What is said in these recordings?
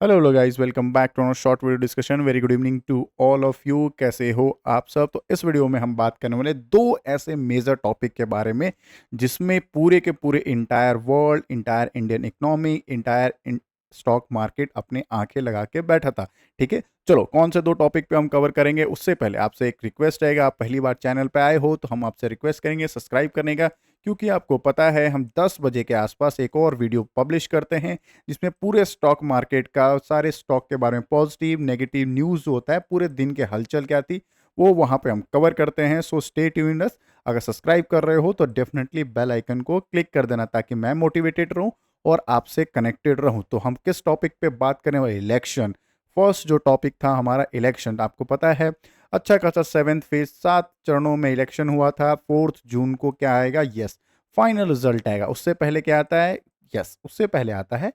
Hello guys, welcome back to short video discussion. Very good evening to all of you. कैसे हो आप सब? तो इस वीडियो में हम बात करने वाले दो ऐसे मेजर टॉपिक के बारे में जिसमें पूरे के पूरे entire world, entire Indian economy, entire stock market अपने आंखें लगा के बैठा था। ठीक है, चलो कौन से दो टॉपिक पे हम कवर करेंगे उससे पहले आपसे एक रिक्वेस्ट रहेगा। आप पहली बार चैनल पे आए हो तो हम आपसे रिक्वेस्ट करेंगे सब्सक्राइब करने का, क्योंकि आपको पता है हम 10 बजे के आसपास एक और वीडियो पब्लिश करते हैं जिसमें पूरे स्टॉक मार्केट का, सारे स्टॉक के बारे में पॉजिटिव नेगेटिव न्यूज़ जो होता है, पूरे दिन के हलचल क्या थी वो वहाँ पे हम कवर करते हैं। सो स्टे ट्यून्ड अस। अगर सब्सक्राइब कर रहे हो तो डेफिनेटली बेल आइकन को क्लिक कर देना ताकि मैं मोटिवेटेड रहूं और आपसे कनेक्टेड रहूं। तो हम किस टॉपिक पे बात करने वाले? इलेक्शन। फर्स्ट जो टॉपिक था हमारा इलेक्शन। आपको पता है अच्छा खासा 7th फेज 7 चरणों में इलेक्शन हुआ था। 4 जून को क्या आएगा? यस, फाइनल रिजल्ट आएगा। उससे पहले क्या आता है? यस, उससे पहले आता है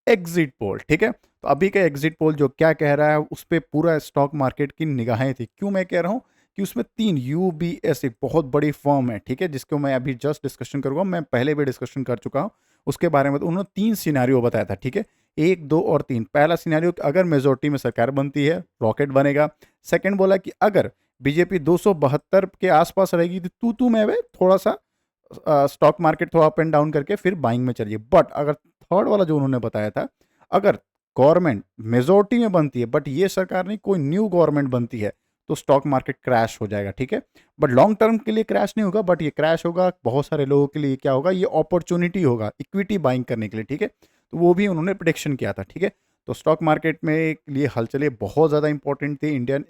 एग्जिट पोल। ठीक है, तो अभी का एग्जिट पोल जो क्या कह रहा है उस पर पूरा स्टॉक मार्केट की निगाहें थी। क्यों मैं कह रहा हूं कि उसमें 3 यूबीएस एक बहुत बड़ी फर्म है, ठीक है, जिसको मैं अभी जस्ट डिस्कशन करूंगा। मैं पहले भी डिस्कशन कर चुका हूं उसके बारे में। तो उन्होंने 3 सिनारियो बताया था, ठीक है, 1, 2 और 3। पहला सिनारियो कि अगर मेजोरिटी में सरकार बनती है रॉकेट बनेगा। सेकंड बोला कि अगर बीजेपी 272 के आसपास रहेगी तो तू मैं थोड़ा सा स्टॉक मार्केट थोड़ा अप एंड डाउन करके फिर बाइंग में चलिए। बट अगर थर्ड वाला जो उन्होंने बताया था, अगर गवर्नमेंट मेजोरिटी में बनती है बट ये सरकार नहीं, कोई न्यू गवर्नमेंट बनती है तो स्टॉक मार्केट क्रैश हो जाएगा। ठीक है, बट लॉन्ग टर्म के लिए क्रैश नहीं होगा, बट ये क्रैश होगा बहुत सारे लोगों के लिए। क्या होगा? ये अपॉर्चुनिटी होगा इक्विटी बाइंग करने के लिए। ठीक है, तो वो भी उन्होंने प्रिडिक्शन किया था। ठीक है, तो स्टॉक मार्केट में लिए हलचल बहुत ज़्यादा इंपॉर्टेंट थी इंडियन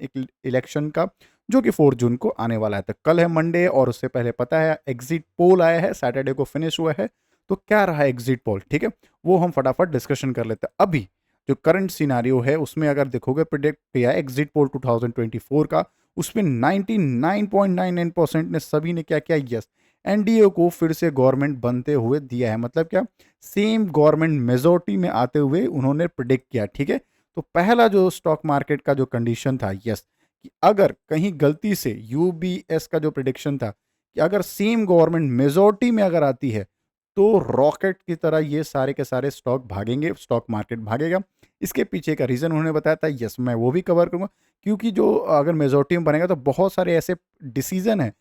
इलेक्शन का, जो कि 4 जून को आने वाला है। तो कल है मंडे और उससे पहले पता है एग्जिट पोल आया है, सैटरडे को फिनिश हुआ है। तो क्या रहा एग्जिट पोल? ठीक है, वो हम फटाफट डिस्कशन कर लेते हैं। अभी जो करंट सिनारियो है उसमें अगर देखोगे, प्रिडिक्ट किया एग्जिट पोल 2024 का, उसमें 99.99% ने सभी ने क्या किया? यस, एनडीए को फिर से गवर्नमेंट बनते हुए दिया है। मतलब क्या? सेम गवर्नमेंट मेजोरिटी में आते हुए उन्होंने प्रिडिक्ट किया। ठीक है, तो पहला जो स्टॉक मार्केट का जो कंडीशन था, यस, कि अगर कहीं गलती से यूबीएस का जो प्रिडिक्शन था कि अगर सेम गवर्नमेंट मेजोरिटी में अगर आती है तो रॉकेट की तरह ये सारे के सारे स्टॉक भागेंगे, स्टॉक मार्केट भागेगा। इसके पीछे का रीज़न उन्होंने बताया था। यस, मैं वो भी कवर करूंगा, क्योंकि जो अगर मेजोरिटी में बनेगा तो बहुत सारे ऐसे डिसीजन हैं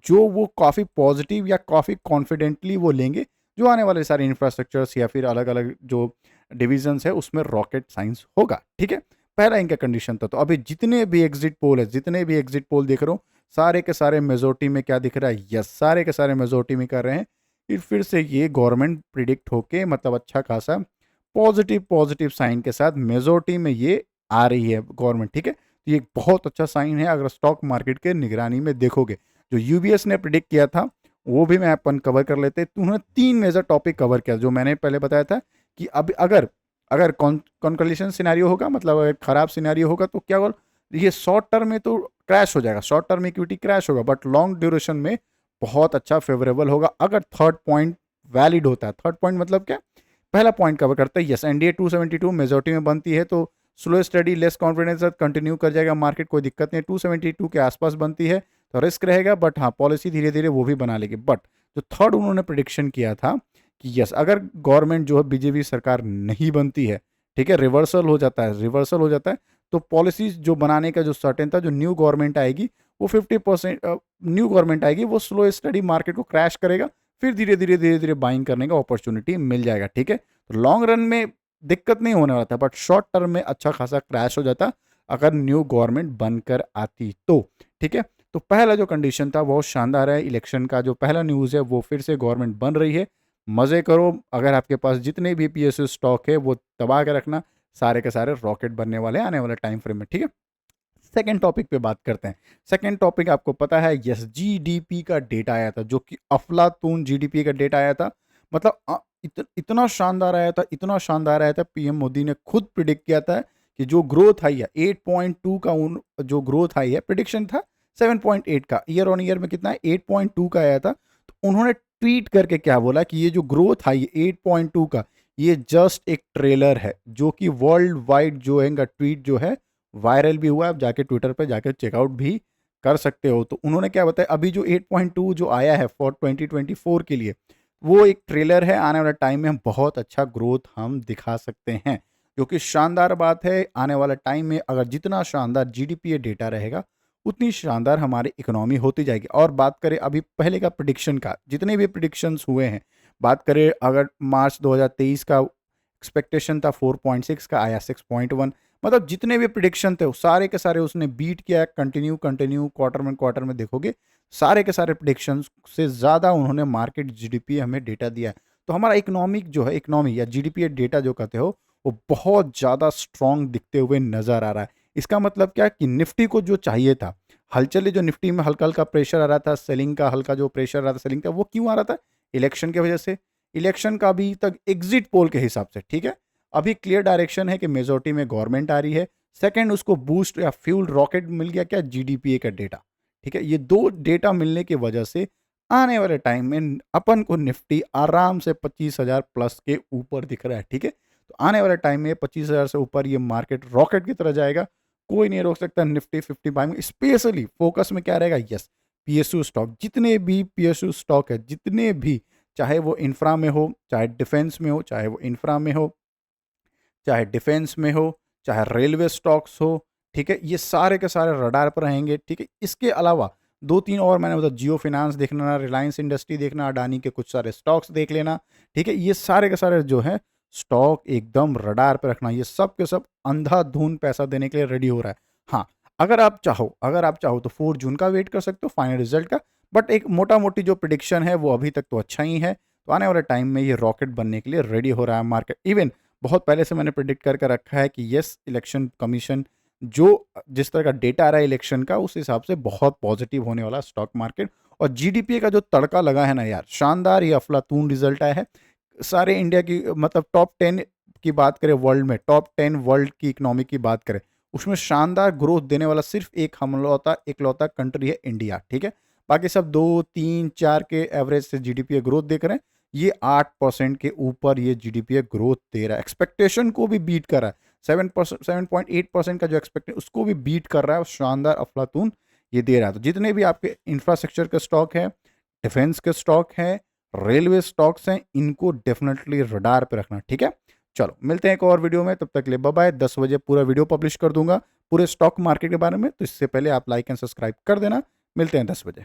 जो वो काफ़ी पॉजिटिव या काफ़ी कॉन्फिडेंटली वो लेंगे, जो आने वाले सारे इंफ्रास्ट्रक्चर्स या फिर अलग अलग जो डिविजन्स है उसमें रॉकेट साइंस होगा। ठीक है, पहला इनका कंडीशन था। तो अभी जितने भी एग्जिट पोल है, जितने भी एग्जिट पोल देख रहा हूँ, सारे के सारे मेजोरिटी में क्या दिख रहा है? यस, सारे के सारे मेजोरिटी में कर रहे हैं फिर से ये गवर्नमेंट प्रिडिक्ट होके, मतलब अच्छा खासा पॉजिटिव पॉजिटिव साइन के साथ मेजोरिटी में ये आ रही है गवर्नमेंट। ठीक है, तो ये एक बहुत अच्छा साइन है अगर स्टॉक मार्केट के निगरानी में देखोगे। जो यूबीएस ने प्रिडिक्ट किया था वो भी मैं अपन कवर कर लेते। तो उन्होंने 3 मेजर टॉपिक कवर किया जो मैंने पहले बताया था कि अब अगर अगर कॉन्कलेशन सिनेरियो होगा, मतलब अगर खराब सिनेरियो होगा तो क्या होगा? ये शॉर्ट टर्म में तो क्रैश हो जाएगा, शॉर्ट टर्म इक्विटी क्रैश होगा, बट लॉन्ग ड्यूरेशन में बहुत अच्छा फेवरेबल होगा अगर थर्ड पॉइंट वैलिड होता है। थर्ड पॉइंट मतलब क्या? पहला पॉइंट कवर करता है, यस, एनडीए 272 मेजोरिटी में बनती है तो slow study less confidence continue कर जाएगा मार्केट, कोई दिक्कत नहीं। 272 के आसपास बनती है तो रिस्क रहेगा, बट हाँ पॉलिसी धीरे धीरे वो भी बना लेगी। बट जो थर्ड उन्होंने प्रिडिक्शन किया था कि यस, अगर गवर्नमेंट जो है बीजेपी सरकार नहीं बनती है, ठीक है, रिवर्सल हो जाता है, रिवर्सल हो जाता है, तो पॉलिसीज जो बनाने का जो सर्टेन था, जो न्यू गवर्नमेंट आएगी वो 50% न्यू गवर्नमेंट आएगी वो स्लो स्टडी मार्केट को क्रैश करेगा, फिर धीरे धीरे धीरे धीरे बाइंग करने का अपॉर्चुनिटी मिल जाएगा। ठीक है, तो लॉन्ग रन में दिक्कत नहीं होने वाला था, बट शॉर्ट टर्म में अच्छा खासा क्रैश हो जाता अगर न्यू गवर्नमेंट बनकर आती तो। ठीक है, तो पहला जो कंडीशन था बहुत शानदार है। इलेक्शन का जो पहला न्यूज़ है वो फिर से गवर्नमेंट बन रही है। मज़े करो, अगर आपके पास जितने भी पीएसयू स्टॉक है वो दबा के रखना, सारे के सारे रॉकेट बनने वाले आने वाले टाइम फ्रेम में। ठीक है, सेकेंड टॉपिक पे बात करते हैं। सेकेंड टॉपिक आपको पता है, यस, जीडीपी का डेटा आया था जो कि अफलातून जीडीपी का डेटा आया था। मतलब इतना शानदार आया था, इतना शानदार आया था। पीएम मोदी ने खुद प्रिडिक्ट किया था कि जो ग्रोथ आई है 8.2 का, जो ग्रोथ आई है प्रिडिक्शन था 7.8 का, ईयर ऑन ईयर में कितना है? 8.2 का आया था। तो उन्होंने ट्वीट करके क्या बोला कि ये जो ग्रोथ आई है 8.2 का, ये जस्ट एक ट्रेलर है, जो कि वर्ल्ड वाइड जो है इनका ट्वीट जो है वायरल भी हुआ है। आप जाके ट्विटर पे जाके चेकआउट भी कर सकते हो। तो उन्होंने क्या बताया, अभी जो 8.2 जो आया है फॉर 2024 के लिए, वो एक ट्रेलर है, आने वाले टाइम में हम बहुत अच्छा ग्रोथ हम दिखा सकते हैं। जो कि शानदार बात है। आने वाला टाइम में अगर जितना शानदार जीडीपी डेटा रहेगा, उतनी शानदार हमारी इकोनॉमी होती जाएगी। और बात करें अभी पहले का प्रिडिक्शन का, जितने भी प्रिडिक्शंस हुए हैं, बात करें अगर मार्च 2023 का एक्सपेक्टेशन था 4.6 का, आया 6.1। मतलब जितने भी प्रिडिक्शन थे सारे के सारे उसने बीट किया। कंटिन्यू कंटिन्यू क्वार्टर में देखोगे सारे के सारे प्रिडिक्शन से ज़्यादा उन्होंने मार्केट जीडीपी हमें डेटा दिया है। तो हमारा इकोनॉमिक जो है, इकोनॉमी या जीडीपी डेटा जो कहते हो, वो बहुत ज़्यादा स्ट्रांग दिखते हुए नज़र आ रहा है। इसका मतलब क्या कि निफ्टी को जो चाहिए था, हलचल जो निफ्टी में हल्का हल्का प्रेशर आ रहा था, सेलिंग का हल्का जो प्रेशर आ रहा था सेलिंग का, वो क्यों आ रहा था? इलेक्शन की वजह से। इलेक्शन का अभी तक एग्जिट पोल के हिसाब से, ठीक है, अभी क्लियर डायरेक्शन है कि मेजोरिटी में गवर्नमेंट आ रही है। सेकंड, उसको बूस्ट या फ्यूल रॉकेट मिल गया क्या? जीडीपी का डेटा। ठीक है, ये दो डेटा मिलने की वजह से आने वाले टाइम में अपन को निफ्टी आराम से 25,000 प्लस के ऊपर दिख रहा है। ठीक है, तो आने वाले टाइम में 25,000 से ऊपर ये मार्केट रॉकेट की तरह जाएगा। कोई नहीं रोक सकता। निफ्टी 55 में स्पेशली फोकस में क्या रहेगा? Yes, PSU stock. जितने भी पीएसयू स्टॉक है, जितने भी, चाहे वो इंफ्रा में हो, चाहे डिफेंस में हो, चाहे वो इंफ्रा में हो, चाहे डिफेंस में हो, चाहे रेलवे स्टॉक्स हो, ठीक है, ये सारे के सारे रडार पर रहेंगे। ठीक है, इसके अलावा दो तीन और मैंने बताया, जियो फिनांस देखना, रिलायंस इंडस्ट्री देखना, अडानी के कुछ सारे स्टॉक्स देख लेना। ठीक है, ये सारे के सारे जो है स्टॉक एकदम रडार पर रखना। ये सब के सब अंधाधुन पैसा देने के लिए रेडी हो रहा है। हाँ, अगर आप चाहो तो 4 जून का वेट कर सकते हो फाइनल रिजल्ट का। बट एक मोटा मोटी जो प्रिडिक्शन है वो अभी तक तो अच्छा ही है। तो आने वाले टाइम में ये रॉकेट बनने के लिए रेडी हो रहा है मार्केट। इवन बहुत पहले से मैंने प्रिडिक्ट करके रखा है कि यस, इलेक्शन कमीशन जो जिस तरह का डेटा आ रहा है इलेक्शन का, उस हिसाब से बहुत पॉजिटिव होने वाला स्टॉक मार्केट। और जीडीपी का जो तड़का लगा है ना यार, शानदार, ये अफलातून रिजल्ट आया है। सारे इंडिया की, मतलब टॉप 10 की बात करें वर्ल्ड में, टॉप 10 वर्ल्ड की इकोनॉमी की बात करें, उसमें शानदार ग्रोथ देने वाला सिर्फ एक हमलौता इकलौता कंट्री है, इंडिया। ठीक है, बाकी सब 2, 3, 4 के एवरेज से जीडीपी ग्रोथ देख रहे हैं। ये 8% के ऊपर ये जीडीपी ग्रोथ दे रहा है। एक्सपेक्टेशन को भी बीट कर रहा है। 7.8% का जो एक्सपेक्ट उसको भी बीट कर रहा है। शानदार अफलातून ये दे रहा है। तो जितने भी आपके इंफ्रास्ट्रक्चर के स्टॉक है, डिफेंस के स्टॉक हैं, रेलवे स्टॉक्स हैं, इनको डेफिनेटली रडार पे रखना। ठीक है, चलो मिलते हैं एक और वीडियो में। तब तक के लिए बाय बाय। 10 बजे पूरा वीडियो पब्लिश कर दूंगा पूरे स्टॉक मार्केट के बारे में, तो इससे पहले आप लाइक एंड सब्सक्राइब कर देना। मिलते हैं 10 बजे।